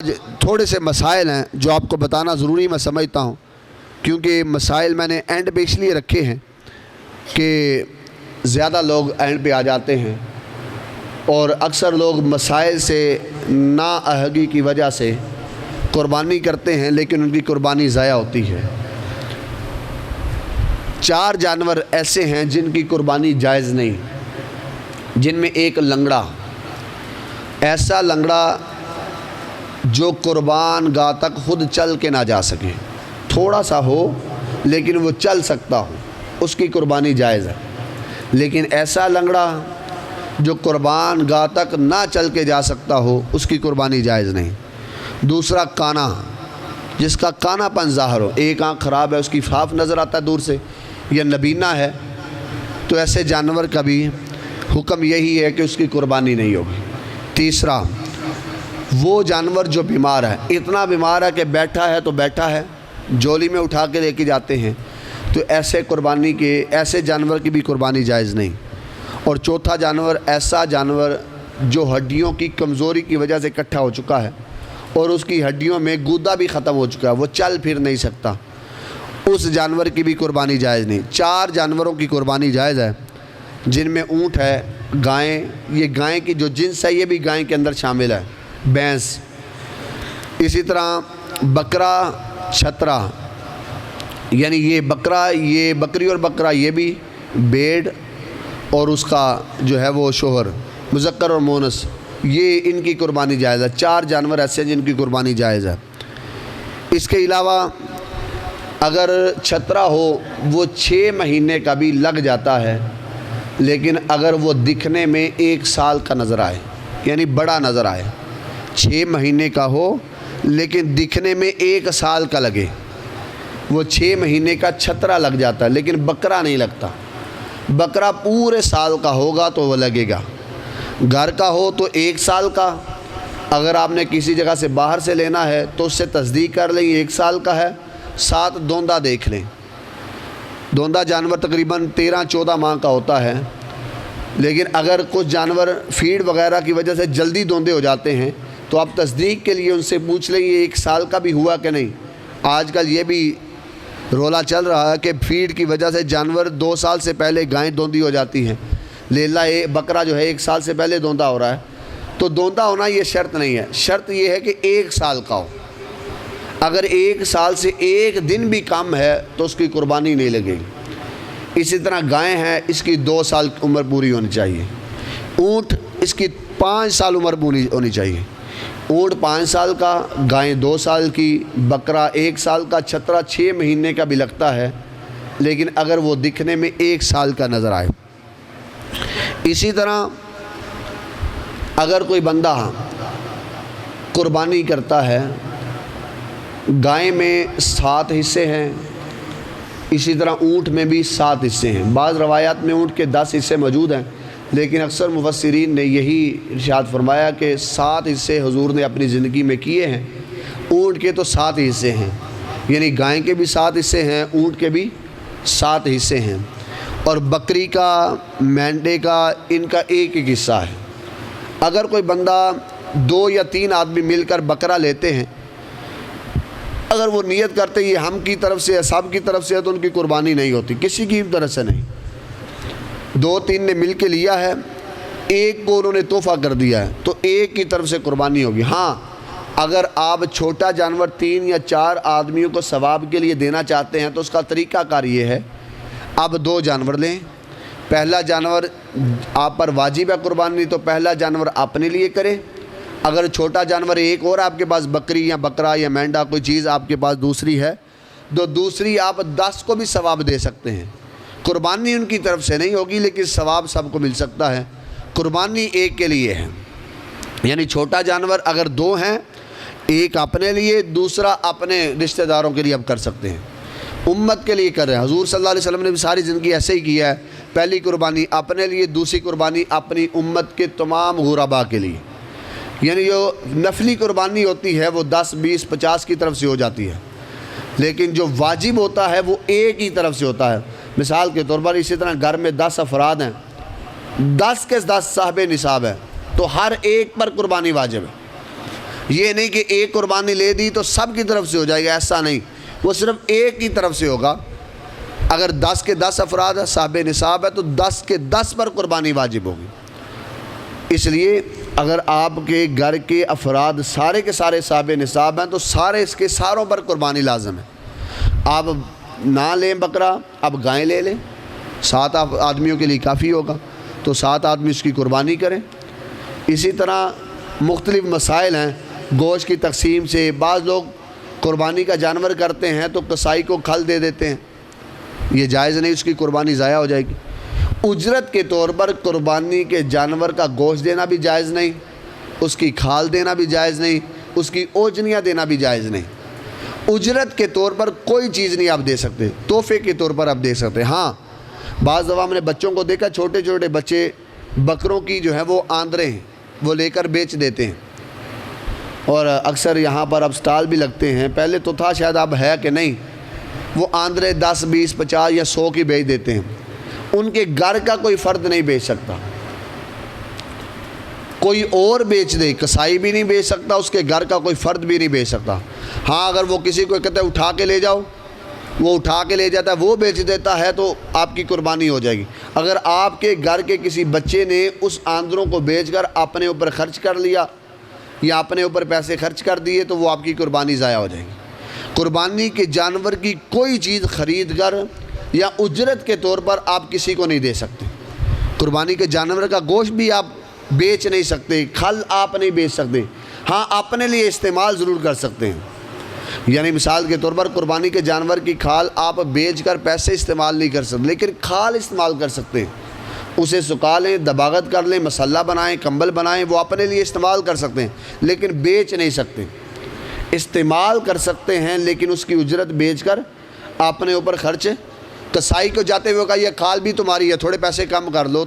تھوڑے سے مسائل ہیں جو آپ کو بتانا ضروری میں سمجھتا ہوں، کیونکہ مسائل میں نے اینڈ پہ اس لیے رکھے ہیں کہ زیادہ لوگ اینڈ پہ آ جاتے ہیں اور اکثر لوگ مسائل سے ناآہگی کی وجہ سے قربانی کرتے ہیں، لیکن ان کی قربانی ضائع ہوتی ہے۔ 4 جانور ایسے ہیں جن کی قربانی جائز نہیں، جن میں ایک لنگڑا، ایسا لنگڑا جو قربان گاہ تک خود چل کے نہ جا سکے، تھوڑا سا ہو لیکن وہ چل سکتا ہو، اس کی قربانی جائز ہے۔ لیکن ایسا لنگڑا جو قربان گاہ تک نہ چل کے جا سکتا ہو، اس کی قربانی جائز نہیں۔ دوسرا کانا، جس کا کانا پن ظاہر ہو، ایک آنکھ خراب ہے، اس کی صاف نظر آتا ہے دور سے، یا نبینا ہے، تو ایسے جانور کا بھی حکم یہی ہے کہ اس کی قربانی نہیں ہوگی۔ تیسرا، وہ جانور جو بیمار ہے، اتنا بیمار ہے کہ بیٹھا ہے تو بیٹھا ہے، جولی میں اٹھا کے لے کے جاتے ہیں، تو ایسے جانور کی بھی قربانی جائز نہیں۔ اور چوتھا جانور، ایسا جانور جو ہڈیوں کی کمزوری کی وجہ سے اکٹھا ہو چکا ہے اور اس کی ہڈیوں میں گودا بھی ختم ہو چکا ہے، وہ چل پھر نہیں سکتا، اس جانور کی بھی قربانی جائز نہیں۔ 4 جانوروں کی قربانی جائز ہے، جن میں اونٹ ہے، گائیں، یہ گائیں کی جو جنس ہے یہ بھی گائیں کے اندر شامل ہے، بھینس، اسی طرح بکرا، چھترا، یعنی یہ بکری اور بکرا، یہ بھی بھیڑ اور اس کا جو ہے وہ شوہر، مذکر اور مونس، یہ ان کی قربانی جائز ہے۔ 4 جانور ایسے ہیں جن کی قربانی جائز ہے۔ اس کے علاوہ اگر چھترا ہو، وہ 6 مہینے کا بھی لگ جاتا ہے، لیکن اگر وہ دکھنے میں 1 سال کا نظر آئے، یعنی بڑا نظر آئے، 6 مہینے کا ہو لیکن دکھنے میں 1 سال کا لگے، وہ 6 مہینے کا چھترا لگ جاتا ہے، لیکن بکرا نہیں لگتا۔ بکرا پورے سال کا ہوگا تو وہ لگے گا، گھر کا ہو تو 1 سال کا، اگر آپ نے کسی جگہ سے باہر سے لینا ہے تو اس سے تصدیق کر لیں 1 سال کا ہے، ساتھ دوندا دیکھ لیں۔ دوندا جانور تقریباً 13-14 ماہ کا ہوتا ہے، لیکن اگر کچھ جانور فیڈ وغیرہ کی وجہ سے جلدی دوندے ہو جاتے ہیں تو آپ تصدیق کے لیے ان سے پوچھ لیں یہ 1 سال کا بھی ہوا کہ نہیں۔ آج کل یہ بھی رولا چل رہا ہے کہ فیڈ کی وجہ سے جانور 2 سال سے پہلے گائیں دوندی ہو جاتی ہیں، لیلا بکرا جو ہے 1 سال سے پہلے دوندا ہو رہا ہے، تو دوندا ہونا یہ شرط نہیں ہے، شرط یہ ہے کہ 1 سال کا ہو۔ اگر 1 سال سے 1 دن بھی کم ہے تو اس کی قربانی نہیں لگے گی۔ اسی طرح گائیں ہیں، اس کی 2 سال عمر پوری ہونی چاہیے۔ اونٹ، اس کی 5 سال عمر پوری ہونی چاہیے۔ اونٹ 5 سال کا، گائیں 2 سال کی، بکرا 1 سال کا، چھترا 6 مہینے کا بھی لگتا ہے، لیکن اگر وہ دکھنے میں 1 سال کا نظر آئے۔ اسی طرح اگر کوئی بندہ قربانی کرتا ہے، گائیں میں 7 حصے ہیں، اسی طرح اونٹ میں بھی 7 حصے ہیں۔ بعض روایات میں اونٹ کے 10 حصے موجود ہیں، لیکن اکثر مفسرین نے یہی ارشاد فرمایا کہ 7 حصے حضور نے اپنی زندگی میں کیے ہیں۔ اونٹ کے تو 7 حصے ہیں، یعنی گائیں کے بھی 7 حصے ہیں، اونٹ کے بھی 7 حصے ہیں، اور بکری کا، مینڈے کا، ان کا ایک حصہ ہے۔ اگر کوئی بندہ 2 یا 3 آدمی مل کر بکرا لیتے ہیں، اگر وہ نیت کرتے یہ ہم کی طرف سے ہے، سب کی طرف سے ہے، تو ان کی قربانی نہیں ہوتی، کسی کی طرف سے نہیں۔ 2-3 نے مل کے لیا ہے، ایک کو انہوں نے تحفہ کر دیا ہے، تو ایک کی طرف سے قربانی ہوگی۔ ہاں، اگر آپ چھوٹا جانور 3 یا 4 آدمیوں کو ثواب کے لیے دینا چاہتے ہیں تو اس کا طریقہ کار یہ ہے، آپ 2 جانور لیں، پہلا جانور آپ پر واجب ہے قربانی، تو پہلا جانور اپنے لیے کریں۔ اگر چھوٹا جانور ایک اور آپ کے پاس بکری یا بکرا یا مینڈا کوئی چیز آپ کے پاس دوسری ہے، تو دوسری آپ 10 کو بھی ثواب دے سکتے ہیں۔ قربانی ان کی طرف سے نہیں ہوگی، لیکن ثواب سب کو مل سکتا ہے۔ قربانی ایک کے لیے ہے، یعنی چھوٹا جانور اگر 2 ہیں، ایک اپنے لیے، دوسرا اپنے رشتہ داروں کے لیے اب کر سکتے ہیں، امت کے لیے کر رہے ہیں۔ حضور صلی اللہ علیہ وسلم نے بھی ساری زندگی ایسے ہی کیا ہے، پہلی قربانی اپنے لیے، دوسری قربانی اپنی امت کے تمام غرباء کے لیے، یعنی جو نفلی قربانی ہوتی ہے وہ 10، 20، 50 کی طرف سے ہو جاتی ہے، لیکن جو واجب ہوتا ہے وہ ایک ہی طرف سے ہوتا ہے۔ مثال کے طور پر اسی طرح گھر میں 10 افراد ہیں، 10 کے 10 صاحب نصاب ہے، تو ہر ایک پر قربانی واجب ہے۔ یہ نہیں کہ ایک قربانی لے دی تو سب کی طرف سے ہو جائے گا، ایسا نہیں، وہ صرف ایک کی طرف سے ہوگا۔ اگر 10 کے 10 افراد صاحب نصاب ہے تو 10 کے 10 پر قربانی واجب ہوگی۔ اس لیے اگر آپ کے گھر کے افراد سارے کے سارے صاحب نصاب ہیں تو سارے اس کے ساروں پر قربانی لازم ہے۔ آپ نہ لیں بکرا، اب گائے لے لیں، 7 آدمیوں کے لیے کافی ہوگا، تو 7 آدمی اس کی قربانی کریں۔ اسی طرح مختلف مسائل ہیں گوشت کی تقسیم سے۔ بعض لوگ قربانی کا جانور کرتے ہیں تو قصائی کو کھل دے دیتے ہیں، یہ جائز نہیں، اس کی قربانی ضائع ہو جائے گی۔ اجرت کے طور پر قربانی کے جانور کا گوشت دینا بھی جائز نہیں، اس کی کھال دینا بھی جائز نہیں، اس کی اوجنیاں دینا بھی جائز نہیں۔ اجرت کے طور پر کوئی چیز نہیں آپ دے سکتے، تحفے کے طور پر آپ دے سکتے۔ ہاں بعض دفعہ ہم نے بچوں کو دیکھا، چھوٹے چھوٹے بچے بکروں کی جو ہے وہ آندرے ہیں وہ لے کر بیچ دیتے ہیں، اور اکثر یہاں پر اب سٹال بھی لگتے ہیں، پہلے تو تھا شاید اب ہے کہ نہیں، وہ آندرے 10 20 50 یا 100 کی بیچ دیتے ہیں۔ ان کے گھر کا کوئی فرد نہیں بیچ سکتا، کوئی اور بیچ دے، قصائی بھی نہیں بیچ سکتا، اس کے گھر کا کوئی فرد بھی نہیں بیچ سکتا۔ ہاں اگر وہ کسی کو کہتا ہے اٹھا کے لے جاؤ، وہ اٹھا کے لے جاتا ہے، وہ بیچ دیتا ہے تو آپ کی قربانی ہو جائے گی۔ اگر آپ کے گھر کے کسی بچے نے اس آندروں کو بیچ کر اپنے اوپر خرچ کر لیا یا اپنے اوپر پیسے خرچ کر دیے تو وہ آپ کی قربانی ضائع ہو جائے گی۔ قربانی کے جانور کی کوئی چیز خرید کر یا اجرت کے طور پر آپ کسی کو نہیں دے سکتے۔ قربانی کے جانور کا گوشت بھی آپ بیچ نہیں سکتے، کھل آپ نہیں بیچ سکتے، ہاں اپنے لیے استعمال ضرور کر سکتے ہیں۔ یعنی مثال کے طور پر قربانی کے جانور کی کھال آپ بیچ کر پیسے استعمال نہیں کر سکتے، لیکن کھال استعمال کر سکتے ہیں، اسے سکھا لیں، دباغت کر لیں، مسلح بنائیں، کمبل بنائیں، وہ اپنے لیے استعمال کر سکتے ہیں لیکن بیچ نہیں سکتے۔ استعمال کر سکتے ہیں لیکن اس کی اجرت بیچ کر اپنے اوپر خرچ۔ قصائی کو جاتے ہوئے کہا یہ کھال بھی تمہاری ہے، تھوڑے پیسے کم کر لو،